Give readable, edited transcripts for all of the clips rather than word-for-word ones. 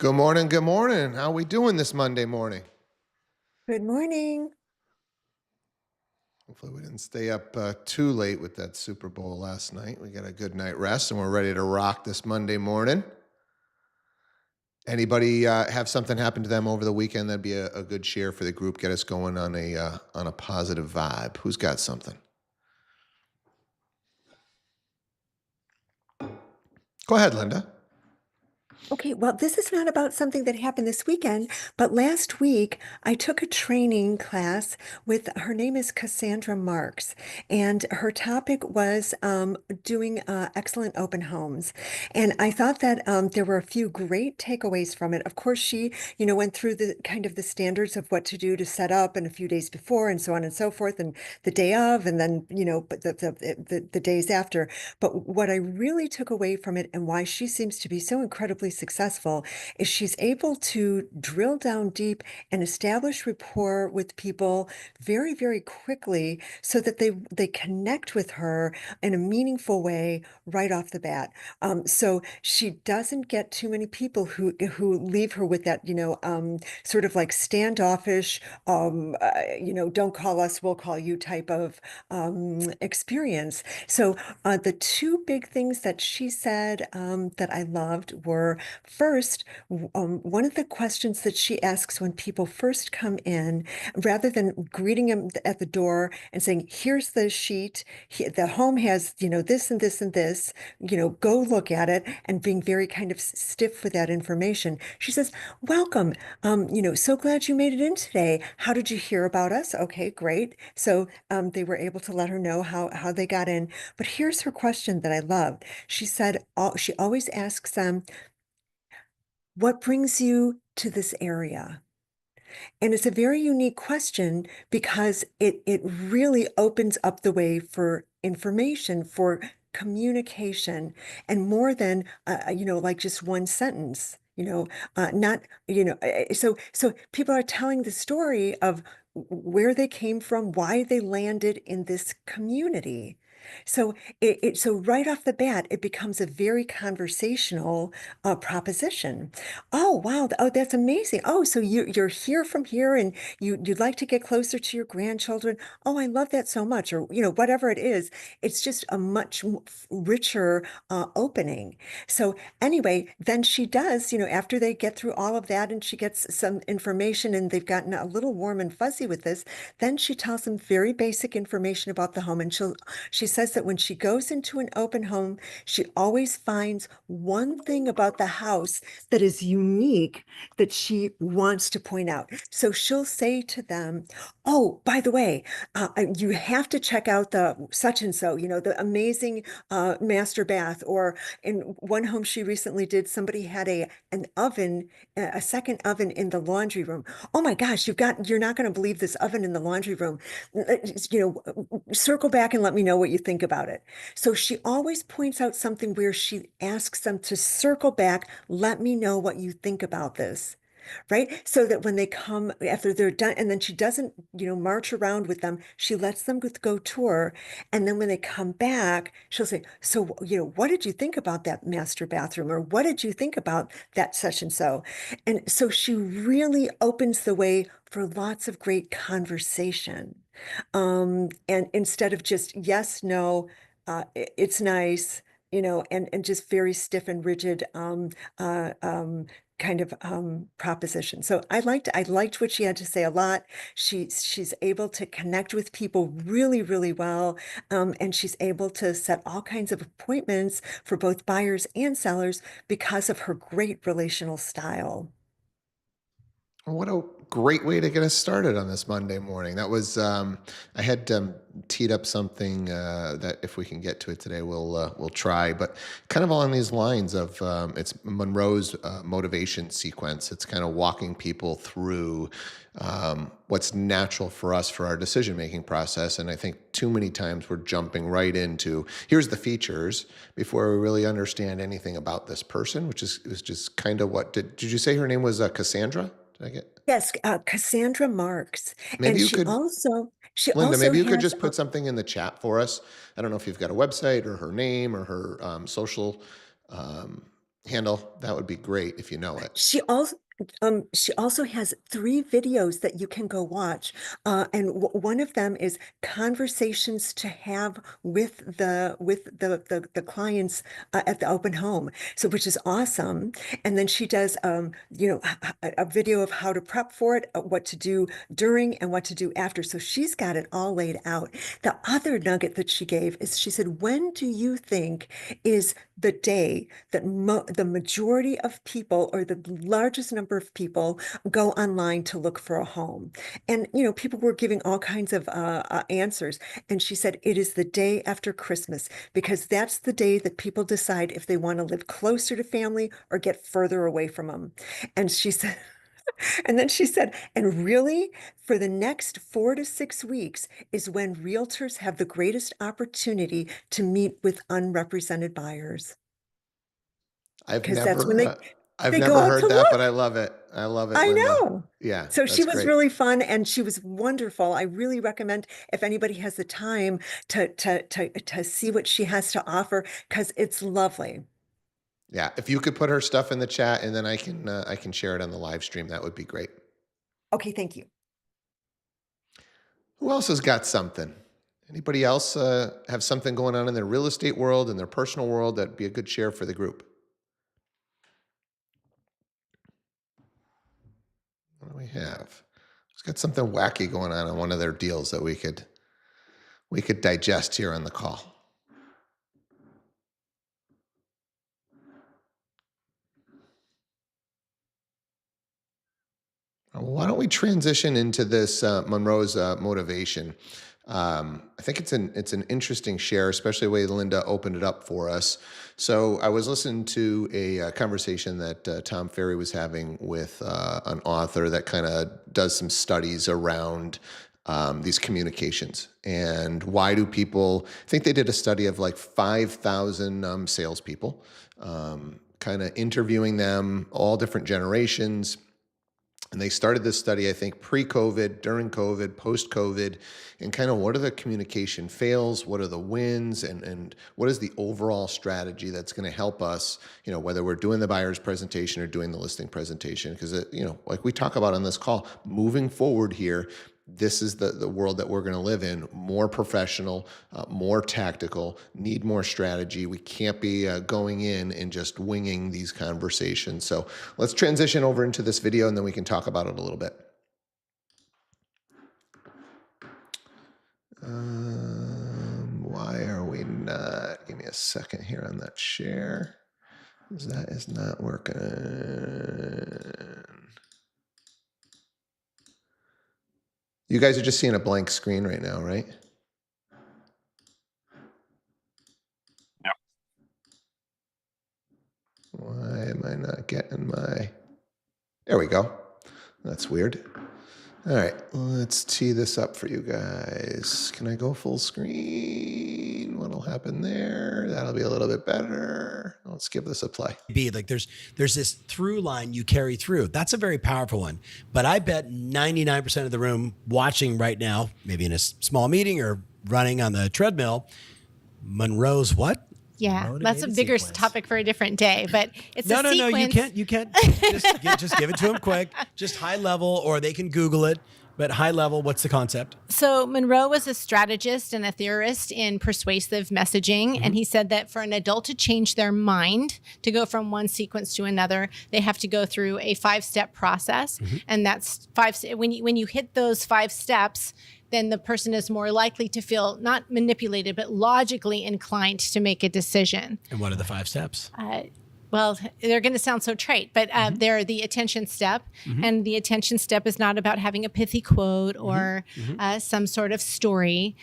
Good morning. Good morning. How we doing this Monday morning? Good morning. Hopefully, we didn't stay up too late with that Super Bowl last night. We got a good night rest, and we're ready to rock this Monday morning. Anybody have something happen to them over the weekend? That'd be a good share for the group. Get us going on a positive vibe. Who's got something? Go ahead, Linda. Okay, well, this is not about something that happened this weekend, but last week I took a training class with her name is Cassandra Marks, and her topic was doing excellent open homes. And I thought that there were a few great takeaways from it. Of course, she, went through the kind of the standards of what to do to set up and a few days before and so on and so forth, and the day of, and then, but the days after. But what I really took away from it and why she seems to be so incredibly successful is she's able to drill down deep and establish rapport with people very, very quickly so that they connect with her in a meaningful way right off the bat. So she doesn't get too many people who leave her with that, sort of like standoffish, don't call us, we'll call you type of experience. So the two big things that she said that I loved were first, one of the questions that she asks when people first come in, rather than greeting them at the door and saying, "Here's the sheet. The home has, this and this and this. Go look at it," and being very kind of stiff with that information. She says, "Welcome. So glad you made it in today. How did you hear about us? Okay, great." So they were able to let her know how they got in. But here's her question that I loved. She said, she always asks them, "What brings you to this area?" And it's a very unique question because it really opens up the way for information, for communication, and more than like just one sentence. Not so people are telling the story of where they came from, why they landed in this community. So so right off the bat, it becomes a very conversational proposition. Oh, wow. Oh, that's amazing. Oh, so you're here from here and you'd like to get closer to your grandchildren. Oh, I love that so much. Or, whatever it is, it's just a much richer opening. So anyway, then she does, after they get through all of that and she gets some information and they've gotten a little warm and fuzzy with this, then she tells them very basic information about the home. And she says that when she goes into an open home, she always finds one thing about the house that is unique that she wants to point out. So she'll say to them, "Oh, by the way, you have to check out the such and so, the amazing master bath." Or in one home she recently did, somebody had an oven, a second oven in the laundry room. "Oh my gosh, you're not going to believe this oven in the laundry room. Circle back and let me know what you think about it." So she always points out something where she asks them to circle back, "Let me know what you think about this." Right? So that when they come after they're done, and then she doesn't, march around with them, she lets them go tour. And then when they come back, she'll say, "So, what did you think about that master bathroom? Or what did you think about that such and so?" And so she really opens the way for lots of great conversation. And instead of just yes, no, it's nice, and just very stiff and rigid kind of proposition. So I liked what she had to say a lot. She's able to connect with people really, really well. And she's able to set all kinds of appointments for both buyers and sellers because of her great relational style. What a great way to get us started on this Monday morning. That was I had teed up something that if we can get to it today, we'll try. But kind of along these lines of it's Monroe's motivation sequence. It's kind of walking people through what's natural for us for our decision making process. And I think too many times we're jumping right into here's the features before we really understand anything about this person, which is just kind of what did you say her name was Cassandra? Did I get Yes, Cassandra Marks, maybe and you could she Linda, also maybe you could has just put something in the chat for us. I don't know if you've got a website or her name or her social. Um, handle, that would be great if you know it. She also has 3 videos that you can go watch, and one of them is conversations to have with the clients at the open home, so which is awesome. And then she does, a video of how to prep for it, what to do during and what to do after. So she's got it all laid out. The other nugget that she gave is she said, "When do you think is the day that the majority of people or the largest number of people go online to look for a home?" And, people were giving all kinds of answers. And she said, "It is the day after Christmas, because that's the day that people decide if they want to live closer to family or get further away from them." And she said, and then she said, "And really, for the next 4 to 6 weeks is when realtors have the greatest opportunity to meet with unrepresented buyers, I've because that's when never, uh, I've they go never out to heard that, but look." I love it. I love it, I Linda. know. Yeah, So she that's was great. really fun and she was wonderful. I really recommend, if anybody has the time, to see what she has to offer, because it's lovely. Yeah, if you could put her stuff in the chat and then I can share it on the live stream, that would be great. Okay, thank you. Who else has got something? Anybody else have something going on in their real estate world, in their personal world, that'd be a good share for the group? What do we have? Who's got something wacky going on one of their deals that we could digest here on the call? Why don't we transition into this Monroe's motivation? I think it's an interesting share, especially the way Linda opened it up for us. So I was listening to a conversation that Tom Ferry was having with an author that kind of does some studies around these communications and why do people. I think they did a study of like 5,000 salespeople, kind of interviewing them, all different generations, and they started this study, I think, pre-COVID, during COVID, post-COVID, and kind of what are the communication fails, what are the wins, and what is the overall strategy that's going to help us, whether we're doing the buyer's presentation or doing the listing presentation. Because, like we talk about on this call, moving forward here, this is the world that we're going to live in. More professional, more tactical, need more strategy. We can't be going in and just winging these conversations. So let's transition over into this video and then we can talk about it a little bit. Why are we not? Give me a second here on that share, because that is not working. You guys are just seeing a blank screen right now, right? Yep. Why am I not getting my... There we go. That's weird. All right, let's tee this up for you guys. Can I go full screen? What'll happen there? That'll be a little bit better. Let's give this a play. Like there's this through line you carry through. That's a very powerful one. But I bet 99% of the room watching right now, maybe in a small meeting or running on the treadmill, Monroe's what? Yeah, that's a bigger topic for a different day, but it's a sequence. No, you can't just give it to them quick, just high level, or they can Google it, but high level, what's the concept? So Monroe was a strategist and a theorist in persuasive messaging, and he said that for an adult to change their mind, to go from one sequence to another, they have to go through a 5-step process, and that's when you hit those 5 steps, then the person is more likely to feel not manipulated, but logically inclined to make a decision. And what are the 5 steps? Well, they're going to sound so trite, but they're the attention step. And the attention step is not about having a pithy quote or some sort of story.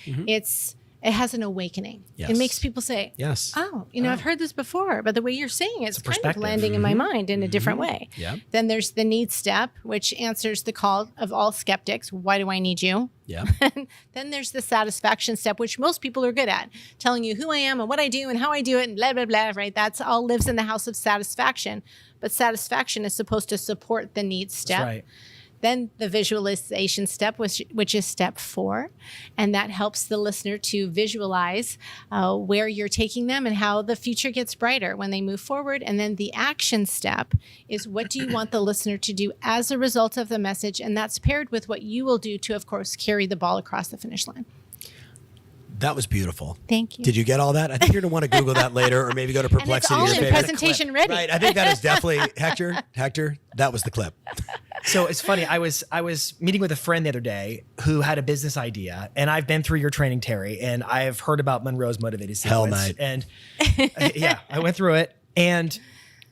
It has an awakening. Yes. It makes people say, yes. Oh, I've heard this before, but the way you're saying it's kind of landing in my mind in a different way. Yeah. Then there's the need step, which answers the call of all skeptics. Why do I need you? Yeah. Then there's the satisfaction step, which most people are good at, telling you who I am and what I do and how I do it and blah, blah, blah, right? That's all lives in the house of satisfaction. But satisfaction is supposed to support the need step. That's right. Then the visualization step, which is step 4. And that helps the listener to visualize where you're taking them and how the future gets brighter when they move forward. And then the action step is, what do you want the listener to do as a result of the message? And that's paired with what you will do to, of course, carry the ball across the finish line. That was beautiful. Thank you. Did you get all that? I think you're going to want to Google that later, or maybe go to And it's Perplexity. all your in favorite presentation clip. ready. Right. I think that is definitely Hector. That was the clip. So it's funny. I was meeting with a friend the other day who had a business idea, and I've been through your training, Terry, and I have heard about Monroe's motivated sequence. Hell, mate. And yeah, I went through it, and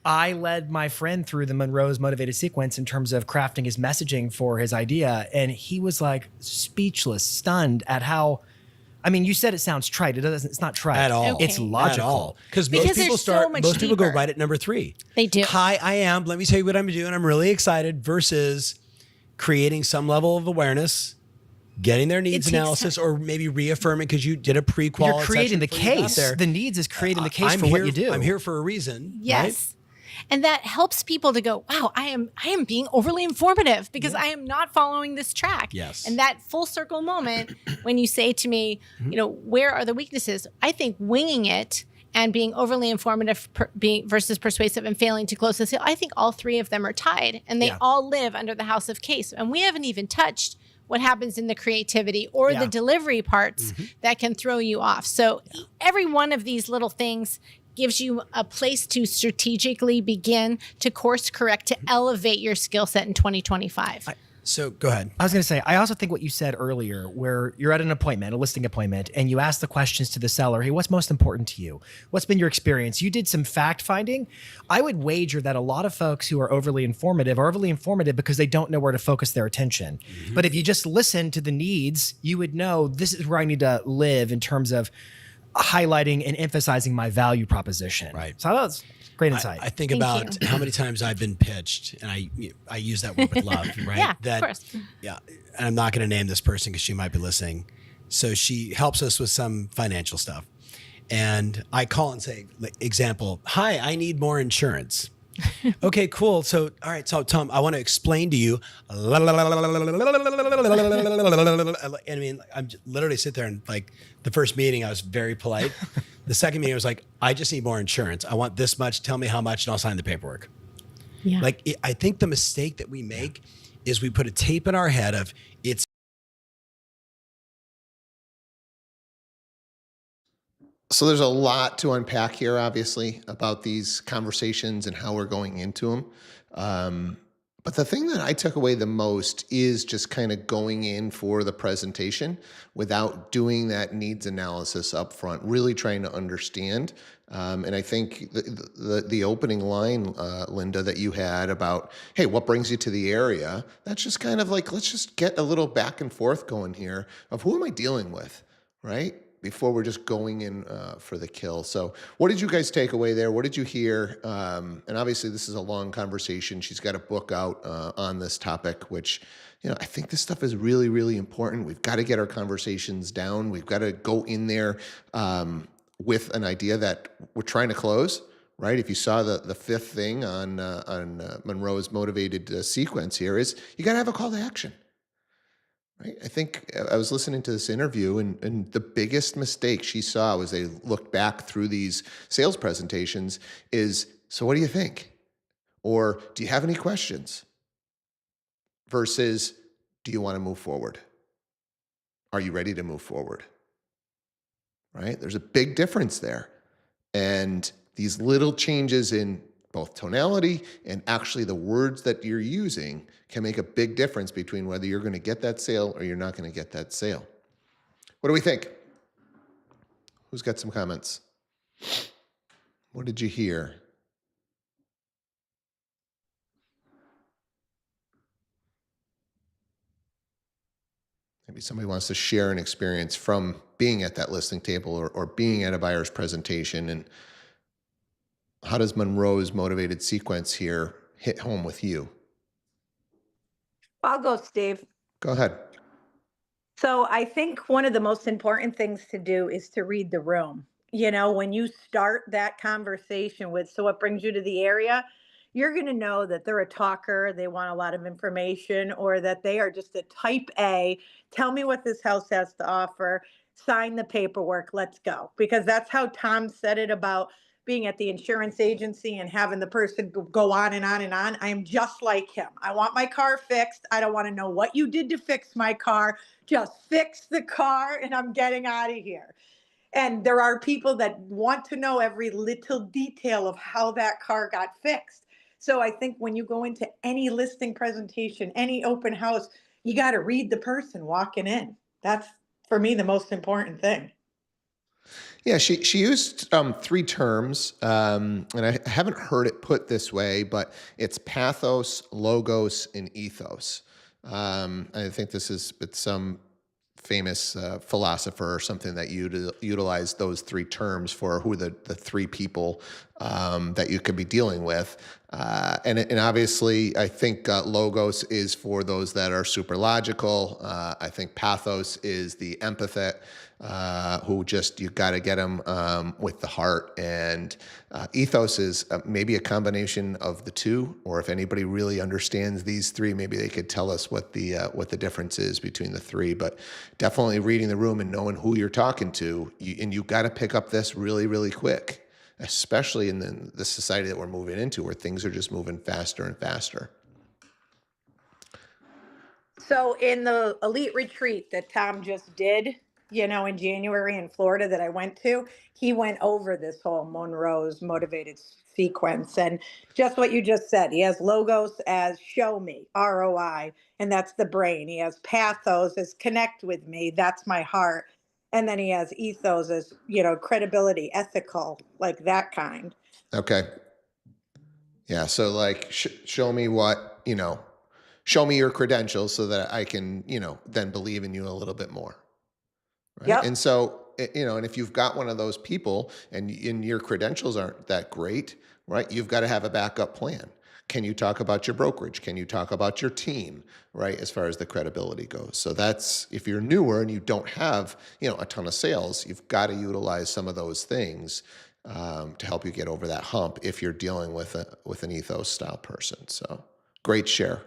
I led my friend through the Monroe's motivated sequence in terms of crafting his messaging for his idea, and he was like speechless, stunned at how. I mean, you said it sounds trite. It doesn't. It's not trite At all. It's Okay. logical. Because Because most they're people so much most people go deeper. right at number 3. They do. Hi, I am. Let me tell you what I'm doing. I'm really excited versus creating some level of awareness, getting their needs takes analysis, or maybe reaffirming because you did a prequal. You're creating the before you got case. there. The needs is creating the case I'm for here, what you do. I'm here for a reason. Yes. Right? And that helps people to go, wow, I am being overly informative because I am not following this track. Yes. And that full circle moment when you say to me, where are the weaknesses? I think winging it and being overly informative being versus persuasive and failing to close the sale, I think all 3 of them are tied, and they all live under the house of case. And we haven't even touched what happens in the creativity or the delivery parts that can throw you off. So every one of these little things gives you a place to strategically begin to course correct, to elevate your skill set in 2025. So go ahead. I was going to say, I also think what you said earlier, where you're at an appointment, a listing appointment, and you ask the questions to the seller, hey, what's most important to you? What's been your experience? You did some fact finding. I would wager that a lot of folks who are overly informative because they don't know where to focus their attention. But if you just listen to the needs, you would know this is where I need to live in terms of highlighting and emphasizing my value proposition. Right. So that was great insight. I think Thank about how many times I've been pitched, and I use that word with love, right? Yeah, of course. Yeah, and I'm not going to name this person because she might be listening. So she helps us with some financial stuff, and I call and say, example, hi, I need more insurance. Okay, cool. So, all right. So, Tom, I want to explain to you. And I mean, I'm literally sit there and like the first meeting, I was very polite. The second meeting, I was like, I just need more insurance. I want this much. Tell me how much, and I'll sign the paperwork. Yeah. Like, I think the mistake that we make is we put a tape in our head of it's. So there's a lot to unpack here, obviously, about these conversations and how we're going into them. But the thing that I took away the most is just kind of going in for the presentation without doing that needs analysis up front, really trying to understand. And I think the opening line, Linda, that you had about, hey, what brings you to the area? That's just kind of like, let's just get a little back and forth going here of who am I dealing with, right? Before we're just going in for the kill. So what did you guys take away there? What did you hear? And obviously this is a long conversation. She's got a book out on this topic, which, I think this stuff is really, really important. We've got to get our conversations down. We've got to go in there with an idea that we're trying to close, right? If you saw the fifth thing on Monroe's motivated sequence here is you got to have a call to action. Right. I think I was listening to this interview, and the biggest mistake she saw as they looked back through these sales presentations is, so what do you think? Or do you have any questions? Versus, do you want to move forward? Are you ready to move forward? Right? There's a big difference there. And these little changes in both tonality and actually the words that you're using can make a big difference between whether you're going to get that sale or you're not going to get that sale. What do we think? Who's got some comments? What did you hear? Maybe somebody wants to share an experience from being at that listing table or being at a buyer's presentation, and how does Monroe's motivated sequence here hit home with you? I'll go, Steve. Go ahead. So I think one of the most important things to do is to read the room. When you start that conversation with, so what brings you to the area? you're going to know that they're a talker, they want a lot of information, or that they are just a type A. Tell me what this house has to offer, sign the paperwork, let's go. Because that's how Tom said it about being at the insurance agency and having the person go on and on and on. I am just like him. I want my car fixed. I don't want to know what you did to fix my car. Just fix the car and I'm getting out of here. And there are people that want to know every little detail of how that car got fixed. So I think when you go into any listing presentation, any open house, you got to read the person walking in. That's, for me, the most important thing. Yeah, she used three terms, and I haven't heard it put this way, but it's pathos, logos, and ethos. I think it's some famous philosopher or something that utilized those three terms for who the three people that you could be dealing with. And obviously, I think logos is for those that are super logical. I think pathos is the empathetic, who just, you got to get them with the heart. And ethos is maybe a combination of the two, or if anybody really understands these three, maybe they could tell us what the difference is between the three. But definitely reading the room and knowing who you're talking to, and you got to pick up this really, really quick, especially in the society that we're moving into, where things are just moving faster and faster. So in the elite retreat that Tom just did, in January in Florida that I went to, he went over this whole Monroe's motivated sequence. And just what you just said, he has logos as show me, ROI, and that's the brain. He has pathos as connect with me, that's my heart. And then he has ethos as, credibility, ethical, like that kind. Okay. Yeah. So like, show me show me your credentials so that I can, then believe in you a little bit more. Right. Yep. And so, and if you've got one of those people and your credentials aren't that great, right, you've got to have a backup plan. Can you talk about your brokerage? Can you talk about your team, right, as far as the credibility goes? So that's, if you're newer and you don't have, a ton of sales, you've got to utilize some of those things to help you get over that hump if you're dealing with an ethos style person. So great share.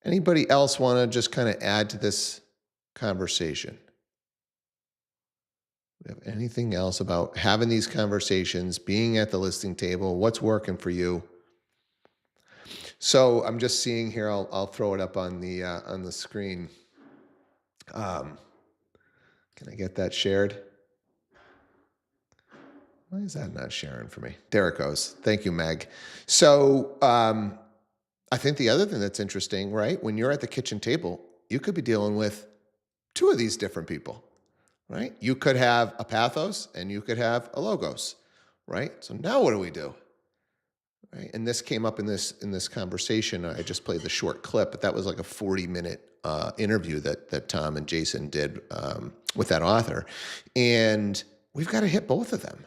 Anybody else want to just kind of add to this conversation? Do you have anything else about having these conversations, being at the listing table? What's working for you? So I'm just seeing here. I'll throw it up on the screen. Can I get that shared? Why is that not sharing for me? There it goes. Thank you, Meg. So I think the other thing that's interesting, right? When you're at the kitchen table, you could be dealing with two of these different people. Right? You could have a pathos and you could have a logos, right? So now what do we do? Right? And this came up in this conversation. I just played the short clip, but that was like a 40-minute interview that Tom and Jason did with that author. And we've got to hit both of them,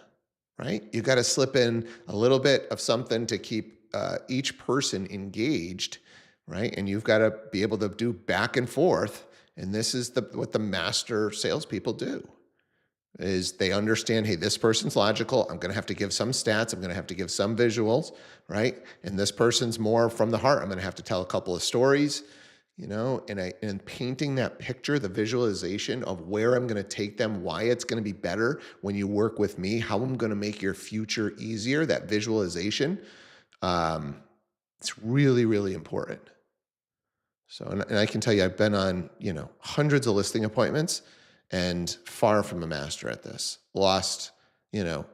right? You've got to slip in a little bit of something to keep each person engaged, right? And you've got to be able to do back and forth. And this is what the master salespeople do, is they understand, hey, this person's logical. I'm going to have to give some stats. I'm going to have to give some visuals, right? And this person's more from the heart. I'm going to have to tell a couple of stories, and painting that picture, the visualization of where I'm going to take them, why it's going to be better when you work with me, how I'm going to make your future easier, that visualization. It's really, really important. So, and I can tell you, I've been on, hundreds of listing appointments and far from a master at this. Lost,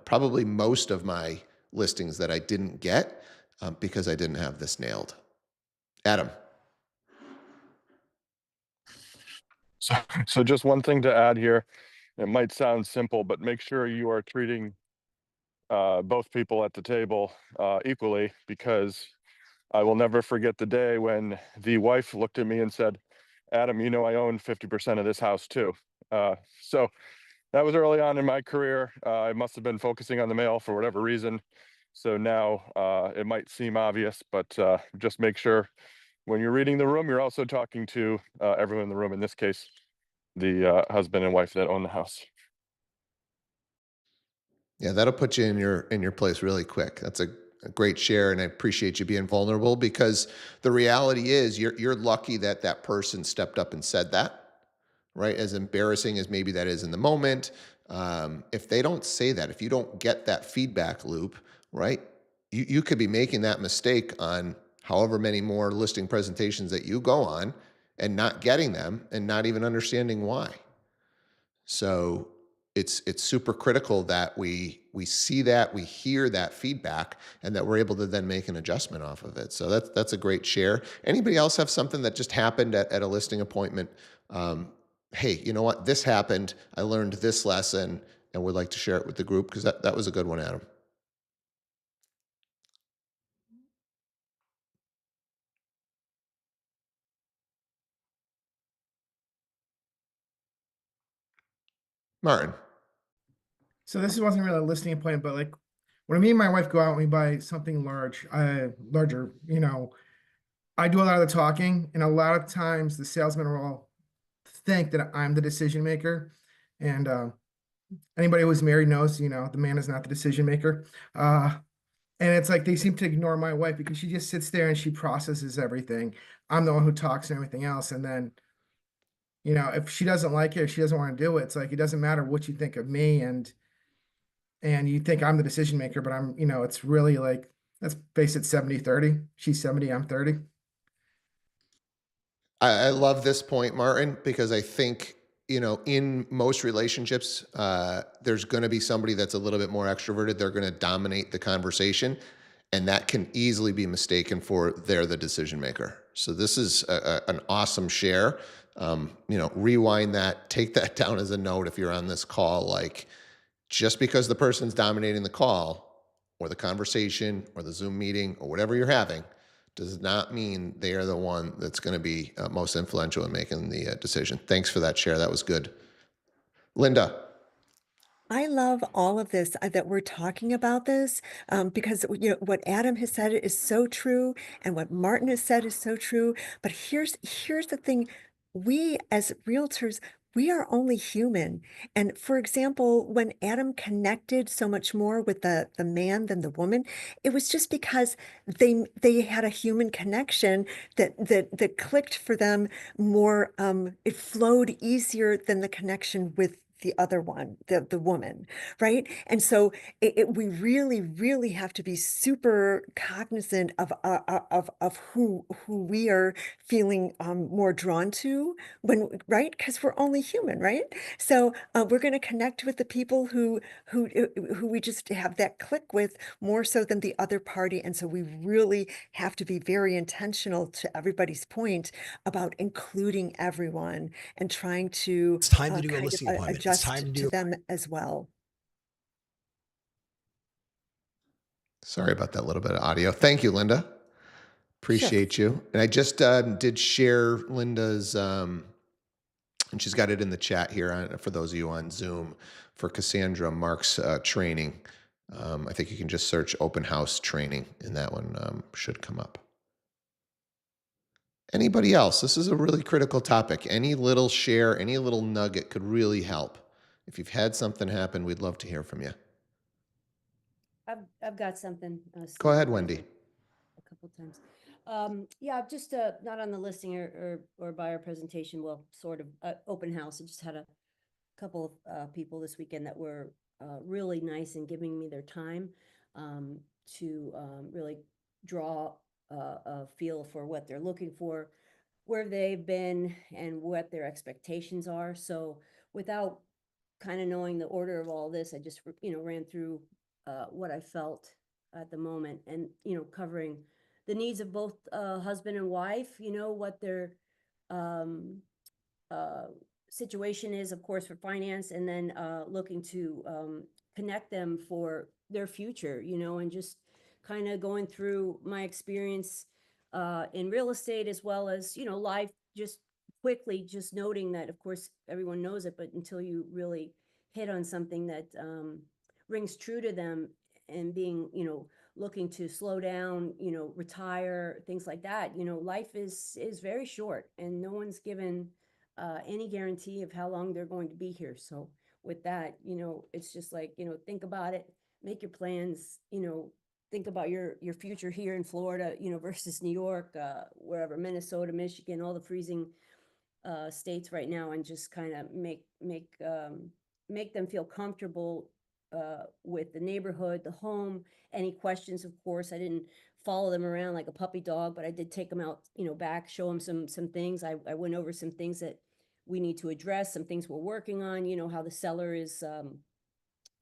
probably most of my listings that I didn't get because I didn't have this nailed. Adam. So just one thing to add here. It might sound simple, but make sure you are treating both people at the table equally, because I will never forget the day when the wife looked at me and said, Adam, I own 50% of this house too. So that was early on in my career. I must have been focusing on the male for whatever reason. So now it might seem obvious, but just make sure when you're reading the room, you're also talking to everyone in the room, in this case, the husband and wife that own the house. Yeah, that'll put you in your place really quick. That's a great share, and I appreciate you being vulnerable, because the reality is you're lucky that that person stepped up and said that, right? As embarrassing as maybe that is in the moment, if they don't say that, if you don't get that feedback loop, right, you could be making that mistake on however many more listing presentations that you go on and not getting them and not even understanding why. So it's super critical that we see that, we hear that feedback, and that we're able to then make an adjustment off of it. So that's a great share. Anybody else have something that just happened at a listing appointment? Um, hey, you know what? This happened. I learned this lesson, and would like to share it with the group, because that was a good one, Adam. Martin. So this wasn't really a listing appointment, but like when me and my wife go out and we buy something larger, I do a lot of the talking, and a lot of times the salesmen will all think that I'm the decision maker. And anybody who's married knows, the man is not the decision maker. And it's like they seem to ignore my wife because she just sits there and she processes everything. I'm the one who talks and everything else. And then, if she doesn't like it or she doesn't want to do it, it's like it doesn't matter what you think of me, and you think I'm the decision maker, but I'm, it's really like, let's face it, 70-30. She's 70, I'm 30. I love this point, Martin, because I think, in most relationships, there's going to be somebody that's a little bit more extroverted. They're going to dominate the conversation, and that can easily be mistaken for they're the decision maker. So this is an awesome share. Rewind that, take that down as a note if you're on this call. Like, just because the person's dominating the call or the conversation or the Zoom meeting or whatever you're having does not mean they are the one that's going to be most influential in making the decision. Thanks for that share. That was good. Linda. I love all of this that we're talking about this because what Adam has said is so true, and what Martin has said is so true. But here's the thing: we as realtors, we are only human. And for example, when Adam connected so much more with the man than the woman, it was just because they had a human connection that clicked for them more. It flowed easier than the connection with the other one, the woman, right? And so we really, really have to be super cognizant of who we are feeling more drawn to right? Because we're only human, right? So we're going to connect with the people who we just have that click with more so than the other party. And so we really have to be very intentional, to everybody's point, about including everyone and trying to It's time to do a kind of listing appointment. It's adjust time to to do. them as well. Sorry about that little bit of audio. Thank you, Linda. Sure. Appreciate you. And I just did share Linda's, and she's got it in the chat here for those of you on Zoom, for Cassandra Marks training. I think you can just search open house training, and that one should come up. Anybody else? This is a really critical topic. Any little share, any little nugget could really help. If you've had something happen, we'd love to hear from you. I've got something. Go ahead, Steve, Wendy. a couple times. Yeah, just not on the listing or buyer presentation. Well, sort of open house. I just had a couple of people this weekend that were really nice in giving me their time to really draw a feel for what they're looking for, where they've been, and what their expectations are. So without kind of knowing the order of all this, I just ran through what I felt at the moment, and covering the needs of both husband and wife. What their um, uh, situation is, of course, for finance, and then looking to connect them for their future. And just kind of going through my experience in real estate, as well as life, just quickly, just noting that, of course, everyone knows it, but until you really hit on something that rings true to them, and being looking to slow down, retire, things like that. Life is very short, and no one's given any guarantee of how long they're going to be here. So with that, it's just like, think about it, make your plans, think about your future here in Florida, you know, versus New York, wherever, Minnesota, Michigan, all the freezing states right now, and just kind of make them feel comfortable with the neighborhood, the home. Any questions, of course, I didn't follow them around like a puppy dog, but I did take them out, you know, back, show them some things. I went over some things that we need to address, some things we're working on, you know, how the seller is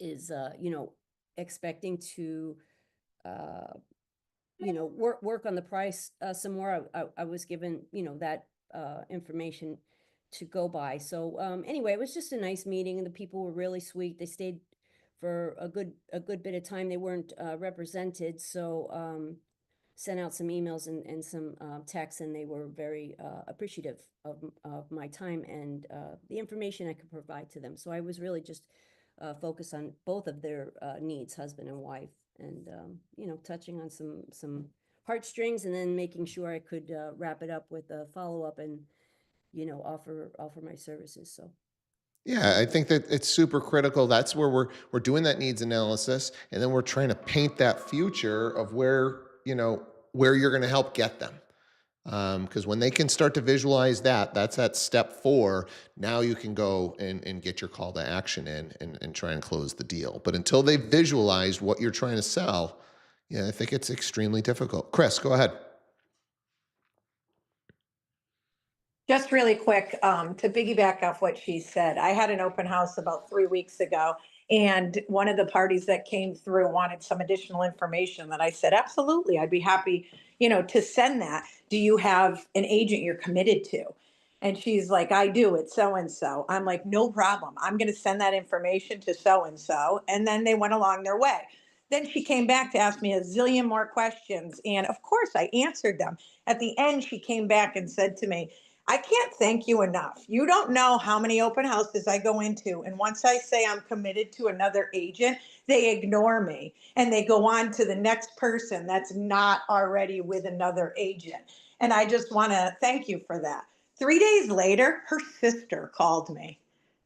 you know, expecting to you know, work on the price some more. I was given, you know, that information to go by. So anyway, it was just a nice meeting, and the people were really sweet. They stayed for a good bit of time. They weren't represented, so sent out some emails and some texts, and they were very appreciative of my time and the information I could provide to them. So I was really just focused on both of their needs, husband and wife, and you know, touching on some heartstrings, and then making sure I could wrap it up with a follow-up and, you know, offer my services. So Yeah, I think that it's super critical. That's where we're doing that needs analysis, and then we're trying to paint that future of where, you know, where you're going to help get them. Because when they can start to visualize that, that's at step 4. Now you can go and get your call to action in and try and close the deal. But until they visualize what you're trying to sell, yeah, I think it's extremely difficult. Chris, go ahead. Just really quick, to piggyback off what she said, I had an open house about 3 weeks ago, and one of the parties that came through wanted some additional information that I said, absolutely, I'd be happy, you know, to send that. Do you have an agent you're committed to? And she's like, I do, it's so and so. I'm like, no problem. I'm going to send that information to so and so. And then they went along their way. Then she came back to ask me a zillion more questions. And of course, I answered them. At the end, she came back and said to me, I can't thank you enough. You don't know how many open houses I go into. And once I say I'm committed to another agent, they ignore me and they go on to the next person that's not already with another agent. And I just want to thank you for that. 3 days later, her sister called me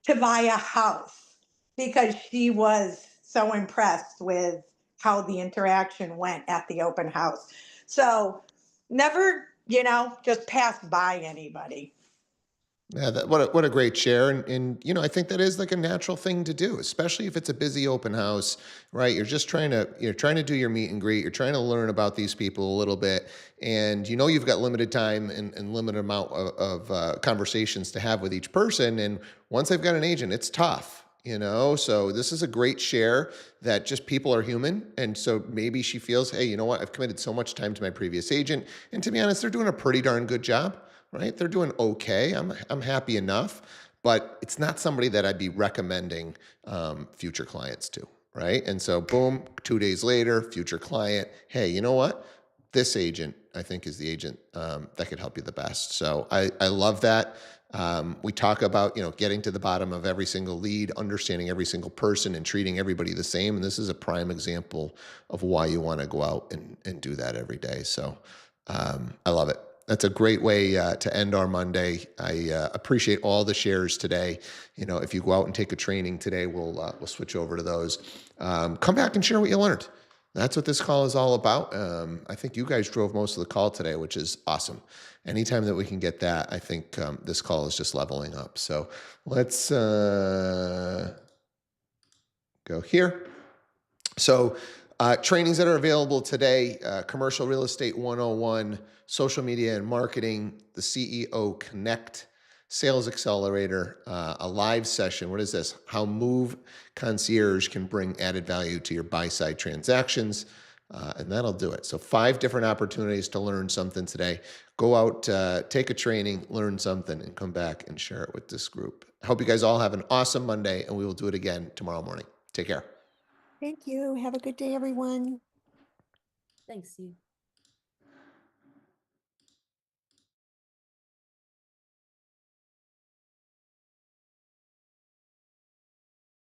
to buy a house because she was so impressed with how the interaction went at the open house. So never, you know, just pass by anybody. Yeah, what a great share, and you know, I think that is like a natural thing to do, especially if it's a busy open house, right? You're trying to do your meet and greet, you're trying to learn about these people a little bit, and you know you've got limited time and limited amount of conversations to have with each person, and once they've got an agent, it's tough, you know. So this is a great share that just people are human, and so maybe she feels, hey, you know what? I've committed so much time to my previous agent, and to be honest, they're doing a pretty darn good job. Right? They're doing okay. I'm happy enough, but it's not somebody that I'd be recommending future clients to, right? And so, boom, 2 days later, future client. Hey, you know what? This agent, I think, is the agent that could help you the best. So I love that. We talk about, you know, getting to the bottom of every single lead, understanding every single person, and treating everybody the same. And this is a prime example of why you want to go out and do that every day. So I love it. That's a great way to end our Monday. I appreciate all the shares today. You know, if you go out and take a training today, we'll switch over to those. Come back and share what you learned. That's what this call is all about. I think you guys drove most of the call today, which is awesome. Anytime that we can get that, I think this call is just leveling up. So let's go here. So trainings that are available today, Commercial Real Estate 101, Social Media and Marketing, the CEO Connect, Sales Accelerator, a live session. What is this? How Move Concierge can bring added value to your buy-side transactions. And that'll do it. So 5 different opportunities to learn something today. Go out, take a training, learn something, and come back and share it with this group. I hope you guys all have an awesome Monday, and we will do it again tomorrow morning. Take care. Thank you. Have a good day, everyone. thanks, Steve.